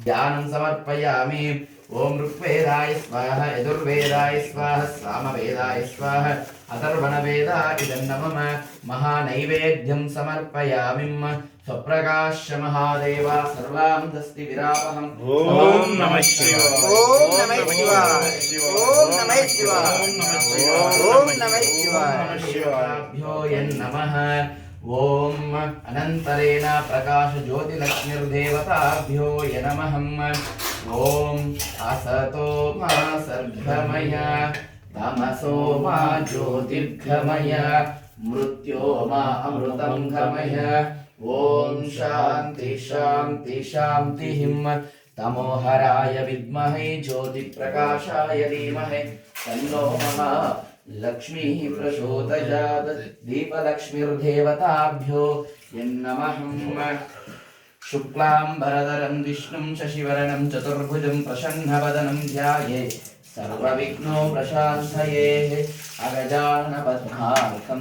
ध्यानं समर्पयामि। ओम ऋग्वेदाय स्वाहा यजुर्वेदाय स्वाहा सामवेदाय स्वाहा अथर्वणवेदाय नमः। महानैवेद्यं समर्पयामि। स्वप्रकाश महादेव सर्वां दस्ति विरावहम्। ओम नमः शिवाय। ओम नमः शिवाय। ओम नमः शिवाय। ओम नमः शिवाय। भ्यो यन्नमः। ओम अनंतरेण प्रकाश ज्योतिलक्ष्मीर्देवताभ्यो नमः। ओम असतो मा सर्गमय तमसो मा ज्योतिर्गमय मृत्यो मा अमृतं गमय। ओम शांति शांति शांतिः। तमोहराय विद्महे ज्योतिप्रकाशाय धीमहि तन्नो लक्ष्मी प्रचोदयात्। दीपलक्ष्मीर्देवताभ्यो नमः। शुक्लांबरधरं विष्णुं शशिवर्णं चतुर्भुजं प्रसन्नवदनं ध्यायेत् सर्वविघ्नोपशान्तये। अगजाननपद्मार्कं